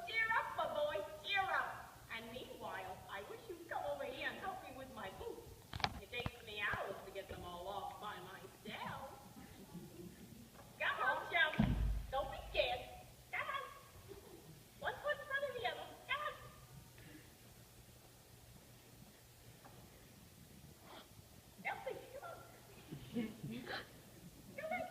cheer up, my boy, cheer up. And meanwhile, I wish you'd come over here and help me with my boots. It takes me hours to get them all off by myself. Come on, chum. Don't be scared. Come on. One foot in front of the other. Come on. Elsie, come on. Come on.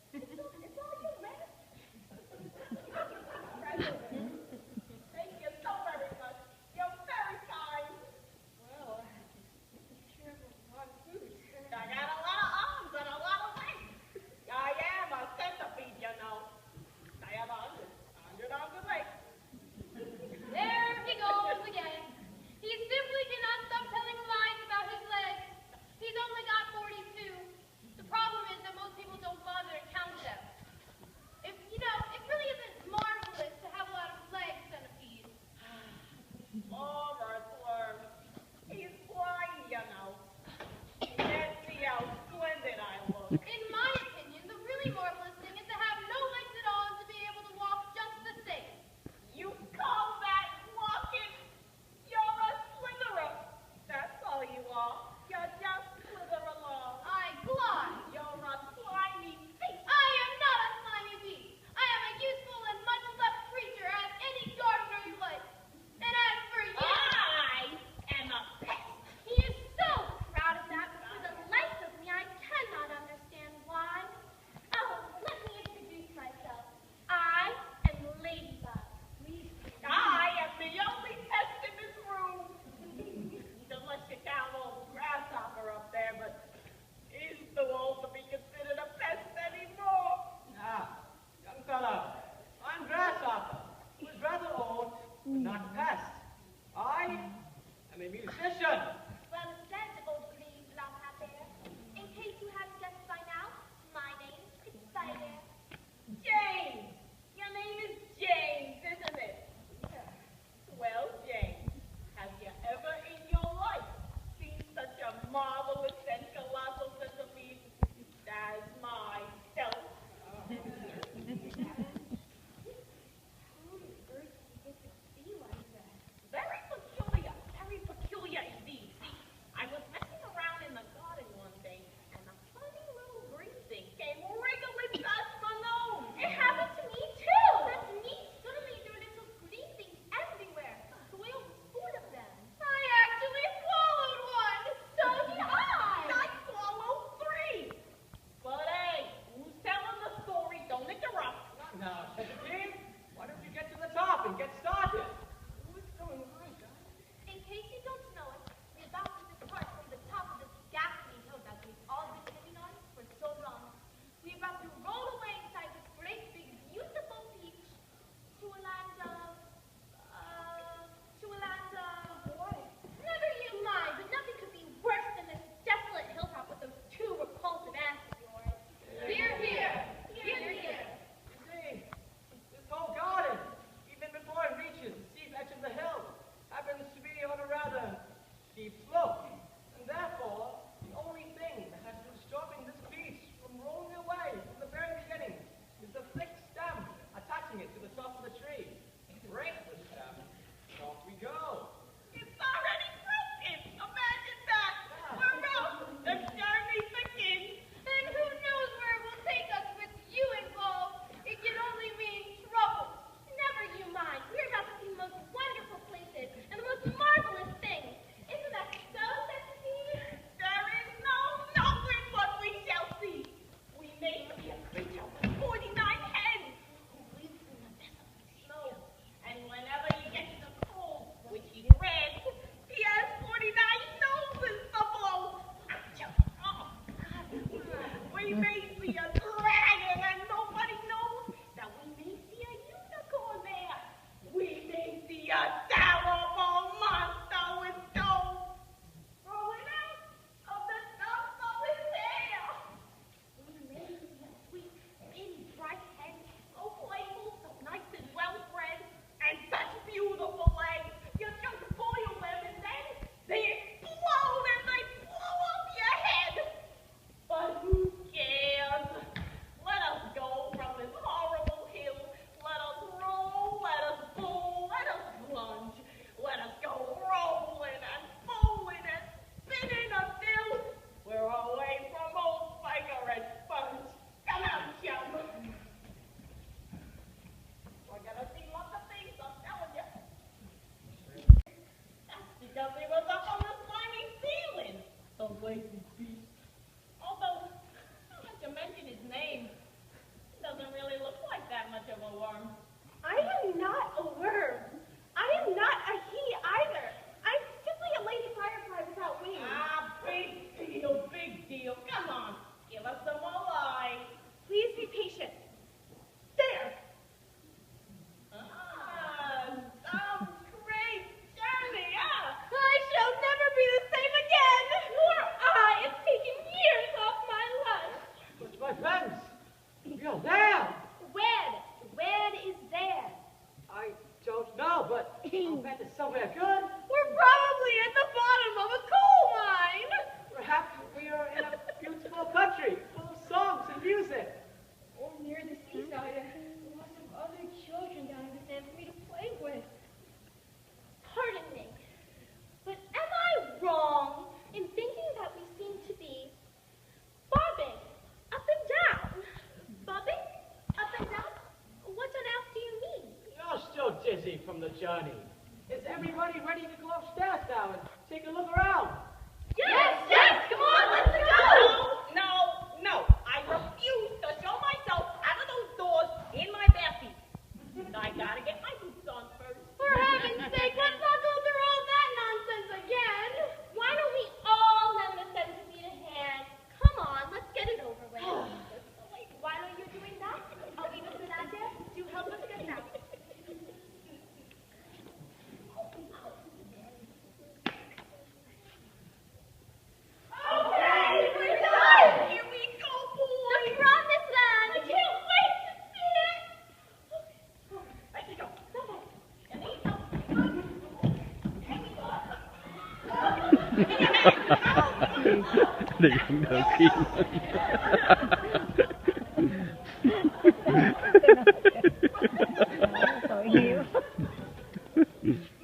It's all you, man. Thank you so very much. You're very kind. Well, sure was a lot of food. I got a lot of arms and a lot of legs. I am a centipede, you know. I have 100 arms and legs. There he goes again. He simply cannot stop telling lies about his legs. He's only got 42. The problem is that most people don't bother to count them. It really isn't marvelous to have a lot of legs, centipede. Oh, earthworm. He's blind, you know. He can't see how splendid I look. In my opinion, the really marvelous thing is to have no legs at all and to be able to walk just the same. You call that walking? You're a slitherer. That's all you are. You're just slither along. I glide. You're a slimy thief. I am not a slimy beast. I am a useful and much-loved creature, as any gardener you like. And as for you, I am a pest. he is so proud of that, but for the life of me, I cannot understand why. Oh, let me introduce myself. I am Ladybug. I am the only pest in this room. Unless you count old Grasshopper up there, but he's too old to be considered a pest anymore. Ah, young fellow, I'm Grasshopper, who's rather old, but not a pest. I am a musician. Well said, old green Grasshopper. In case you haven't guessed by now, my name is Spider. James! Your name is James, isn't it? Well, James, have you ever in your life seen such a marvelous and colossal centipede as myself? Very peculiar indeed. See, I was messing around in the garden one day, and a funny little green thing came wriggling past my nose. It happened to me too. That's neat. Suddenly there were little green things everywhere. The whale was full of them. I actually swallowed one. So did I swallowed 3. But hey, who's telling the story? Don't interrupt. Now, Centipede, why don't you get to the top and get started? What's going on, guys? In case you don't know it, we're about to depart from the top of this ghastly hill that we've all been living on for so long. We're about to roll away inside this great, big, beautiful beach to a land of what? Never you mind, but nothing could be worse than this desolate hilltop with those 2 repulsive ants of yours. Here, here. Here, here. You see, this whole garden, even before it I'll bet it's somewhere good. We're probably at the bottom of a coal mine. Perhaps we are in a beautiful country full of songs and music. Or near the seaside. Lots of other children down in the sand for me to play with. Pardon me, but am I wrong in thinking that we seem to be bobbing up and down? Bobbing up and down? What on earth do you mean? You're still dizzy from the journey. Is everybody ready to go upstairs now and take a look around? Yes, come on, let's go. No, I refuse to show myself out of those doors in my bare feet. I gotta get my boots on first. For heaven's sake, let's not go through all that nonsense again. Why don't we all lend a sense of need a hand? Come on, let's get it over with. Why are you doing that? I'll even put that there to help us get it out. Okay, we're done. Here we go, boys. The promised land. I can't wait to see it. Let's go. And these Để không được kim. Tội hiếu.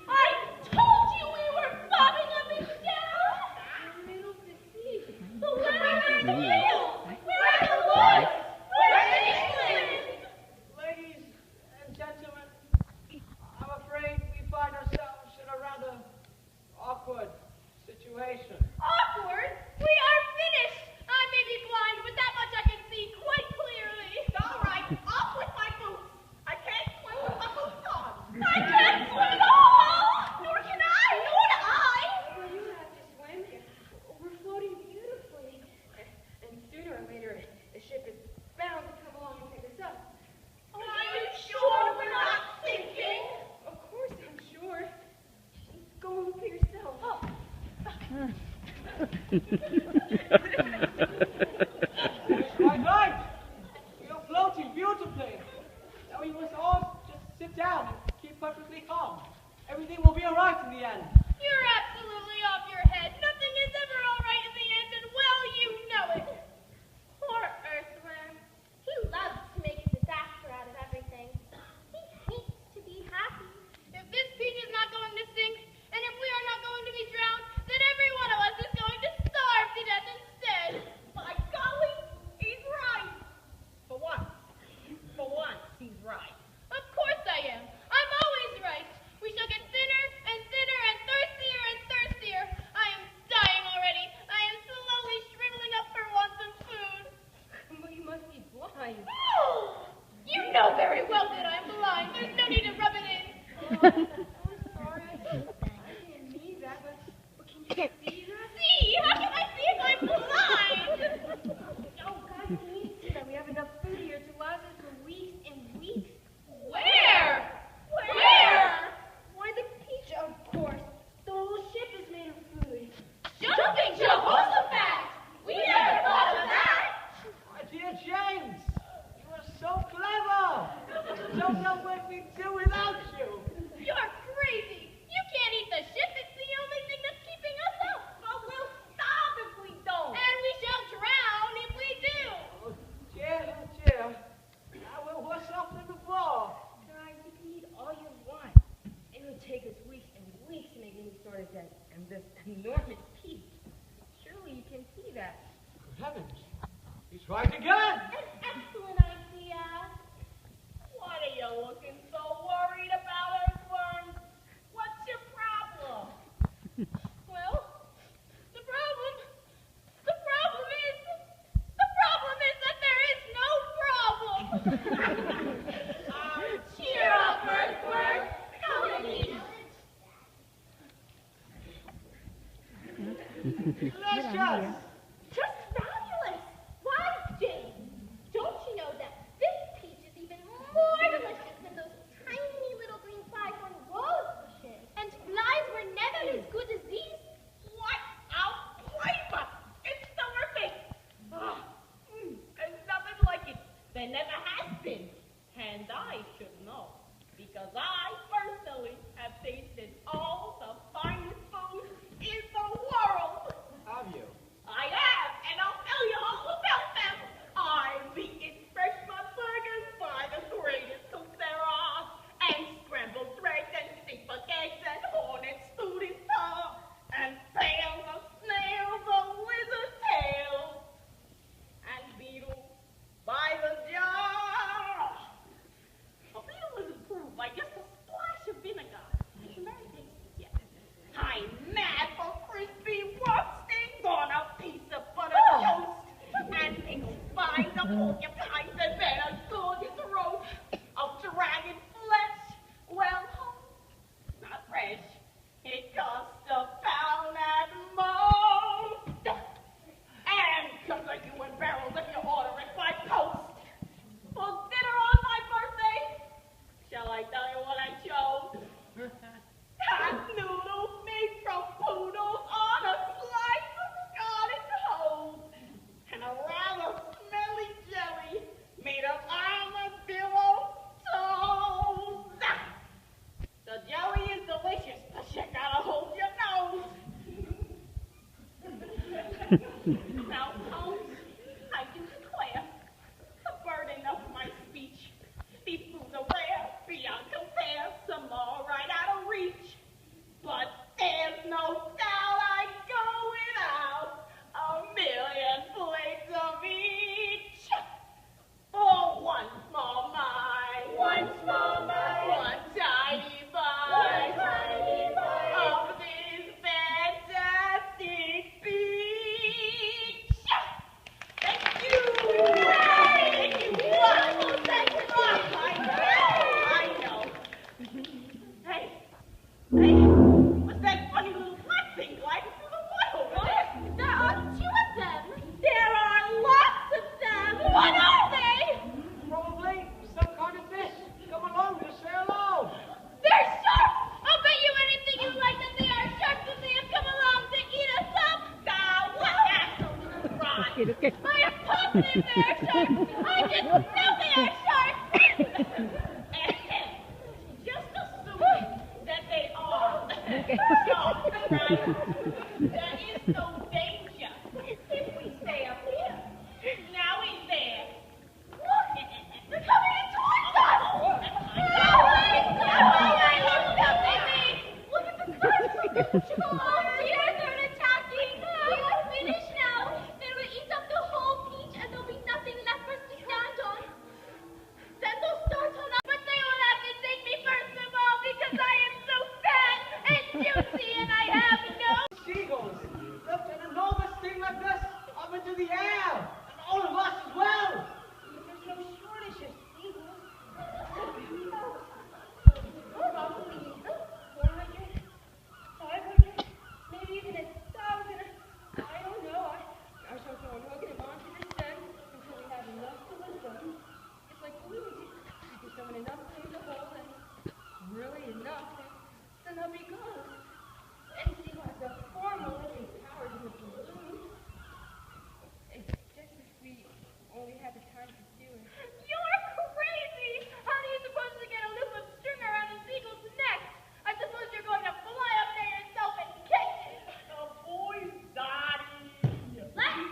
I told you we were bobbing up and down. I'm a little deceived. But where are the hills? Where are the woods? Where are the England? Ladies and gentlemen, I'm afraid we find ourselves in a rather awkward situation. Awkward? We are finished. I may be blind, but that much I can see quite clearly. all right. Off with my boots. I can't swim with my boots on. I can't swim at all. Nor can I. Nor do I. Well, you have to swim. We're floating beautifully. And sooner or later, the ship is bound to come along and pick us up. Are you sure we're not sinking? Of course, I'm sure. Go and look for yourself. Oh. Quite right. You're floating beautifully. Now we must all just sit down and keep perfectly calm. Everything will be all right in the end. You're absolutely off your head. Nothing is ever all right in the end, and well, you know it. Poor Earthworm. He loves to make a disaster out of everything. He hates to be happy. If this peach is not going to sink, and if we are not going to be drowned, then every one of us is going to starve to death instead. By golly, he's right. For once, he's right. Of course I am. I'm always right. We shall get thinner and thinner and thirstier and thirstier. I am dying already. I am slowly shriveling up for want of food. But you must be blind. You know very well that I'm blind. There's no need to rub it in. I'm sorry. I didn't mean that, but can you see that? See? How can I see if I'm blind? Oh, guys, we need to see that we have enough food here to last us for weeks and weeks. Where? Where? Why, the peach, of course. The whole ship is made of food. Jumping Jehoshaphat! We never thought of that. My dear James, you are so clever. You don't know what we'd do without you. You're crazy. You can't eat the ship. It's the only thing that's keeping us up. But we'll starve if we don't. And we shall drown if we do. Oh dear. I will wash off in the wall. Guys, you can eat all you want. It would take us weeks and weeks to make any sort of dent. And this enormous peach. Surely you can see that. Good heavens, he's right again. An excellent idea. What are you looking so worried about, Earthworm? What's your problem? Well, the problem is that there is no problem. Cheer up, Earthworm. Come and eat. Delicious. Just fabulous. Why, Jane? Don't you know that this peach is even more delicious than those tiny little green flies on rose bushes? And flies were never as good as these. What a flavor! It's terrific! There's nothing like it. There never has been. And I should know. Because I personally have tasted Hot noodles made from poodles on a slice of Scottish toast. And a rather smelly jelly made of armadillo toast. The jelly is delicious, but you gotta hold your nose. Now, Holmes, I do declare the burden of my speech. These foods are rare, beyond compare, some are right out of reach. But there's no doubt I'd go without a million plates of each. For one small mind, one tiny bite, of this fantastic beach. Thank you. Thank you. Wonderful. Thank you. I know. Hey, what's that funny little black thing gliding through the water over there? There are 2 of them. There are lots of them. What are they? Probably some kind of fish. Come along, just say hello. They're sharks! I'll bet you anything you like that they are sharks and they have come along to eat us up! Now, what absolute rot. Okay. I am positive they are sharks! I just know they are sharks! Just assume that they are sharks, right? There is no danger if we stay up here. Now he's there. Look, they're coming in towards us! Look at the fish! Oh dear, they're attacking! We are finished now! They will eat up the whole beach and there'll be nothing left for us to stand on. Then they'll start on up, but they will have to take me first of all because I am so fat and juicy and I have no... Seagulls lift an enormous thing like this up into the air, and all of us as well. There's no shortage of seagulls. 400, 500, maybe even 1,000. I don't know. I shall go and hook them onto the stem until we have enough to lift them. It's like balloons. You give someone enough room to hold them, really enough, then they'll be gone. And seagull has the formal living powers in the balloon. It's just if we only had the time to do it. You're crazy! How do you suppose to get a loop of string around a seagull's neck? I suppose you're going to fly up there yourself and kick it! The boy's dying. Let him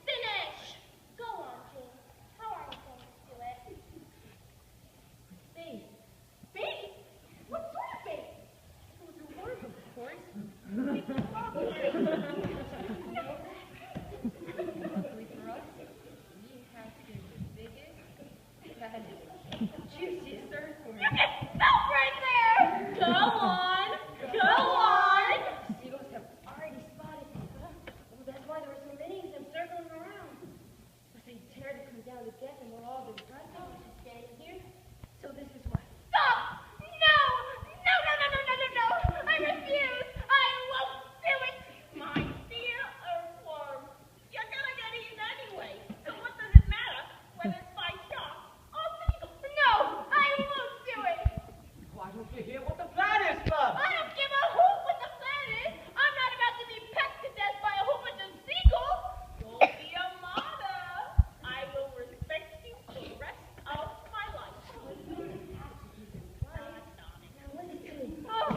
finish! Go on, Jane. How are you going to do it? Faith. Bait? What sort of bait? Well, the worm, of course. Luckily for us, we have the biggest, fattest, juiciest earthworm. You can stop right there! Go on! Go on! Seagulls have already spotted them. Well, that's why there were so many of them circling around. But they dared to come down to get them while all the rest of us are standing here. So this is why. Stop! No! No, no, no, no, no, no, no! I refuse! I won't do it! My dear earthworm, you're gonna get eaten anyway. So what does it matter whether it's by shark or seagull? No! I won't do it! Why don't you hear what the plan is, Club? I don't give a hoot what the plan is! I'm not about to be pecked to death by a whole bunch of seagulls! Don't be a martyr. I will respect you for the rest of my life. Oh,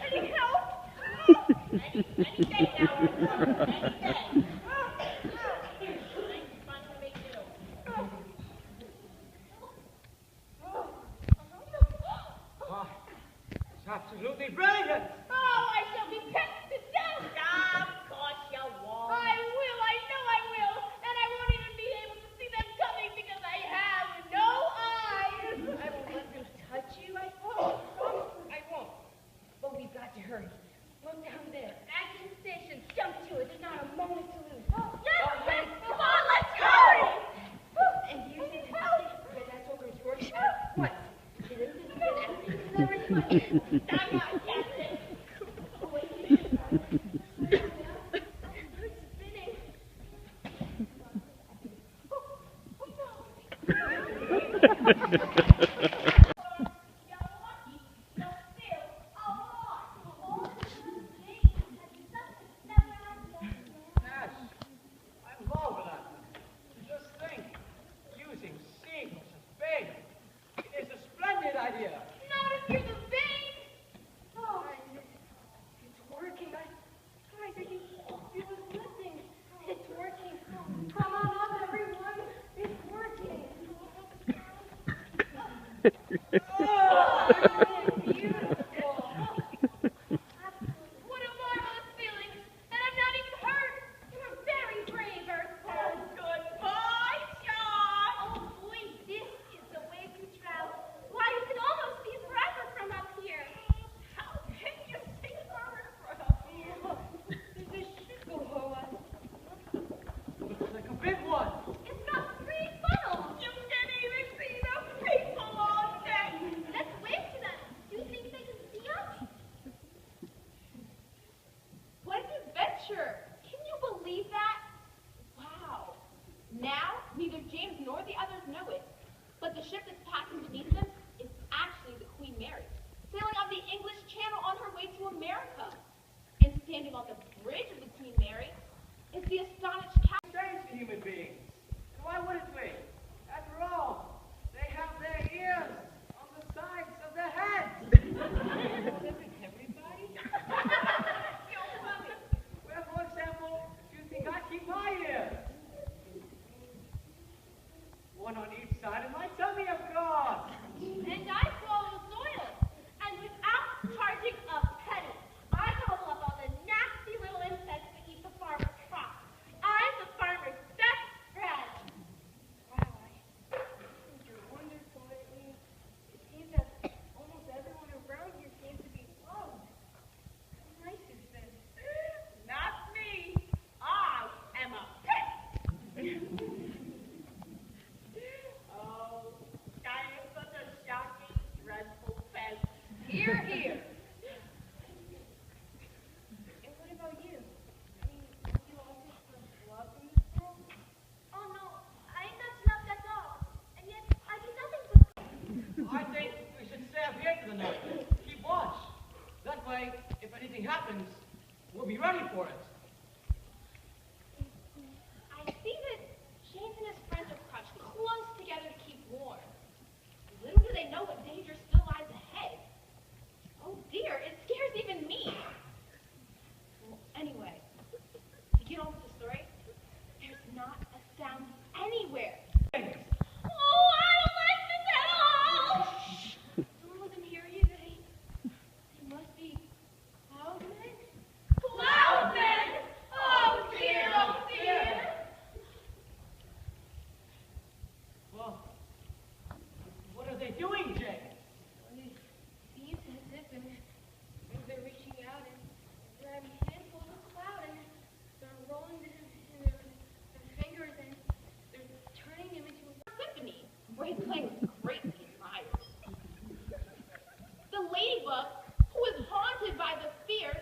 any help? Any day now, earthworm. Any day. Thanks, finally made it over. Why, it's absolutely brilliant. Oh, I shall be pecked to death! Of course you won't. I will, I know I will, and I won't even be able to see them coming because I have no eyes! I won't let them touch you, I won't. I won't. But we've got to hurry. Look down there. Action station. Jump to it. There's not a moment to lose. Yes, yes, come on, let's hurry! And you think that that's what we're working on? What? It isn't good. Come on, Captain. You're lucky you're still What a marvelous feeling. And I'm not even hurt. You were very brave, Earthbound. Goodbye, John. Oh boy, this is the way to travel. Why, you can almost see forever from up here. How can you see forever? This should go Hoa. Looks like a big one. It's got 3 funnels. You can even see the people on deck. Let's wave to them. Do you think they can see us? What an adventure! Can you believe that? Wow. Now, neither James nor the others know it, but the ship that's passing beneath them is actually the Queen Mary, sailing on the English Channel on her way to America. And standing on the bridge of the Queen Mary is the astonished captain. Strange to human beings. And why wouldn't we? After all, they have their ears on the sides of their heads. Everybody? Where, for example, do you think I keep my ears? One on each side of my tummy, of course. And I swallow soil. And without charging a penny, I gobble up all the nasty little insects that eat the farmer's crops. I'm the farmer's best friend. Wow, I think you're wonderful. I mean, it seems that almost everyone around here seems to be loved. How nice it's been. Not me. I am a pet. Oh, I am such a shocking, dreadful pet. Here, here. And what about you? I mean, you also find love in this world? Oh no, I ain't got love, that's all. And yet, I do nothing but... I think we should stay up here for the night. Keep watch. That way, if anything happens, we'll be ready for it. I see that James and his friends are crouched close together to keep warm. Little do they know what danger still lies ahead. Oh dear, it scares even me. Well, anyway, to get on with the story, there's not a sound anywhere. Oh, I don't like this at all! Some of them hear you, they must be cloudmen. Cloudmen! Oh dear, oh dear! Well, what are they doing, Jay? It seems as if they're reaching out and grabbing handfuls of cloud and they're rolling them in their fingers and they're turning them into a symphony. Where his playing was greatly admired. The ladybug, who was haunted by the fear,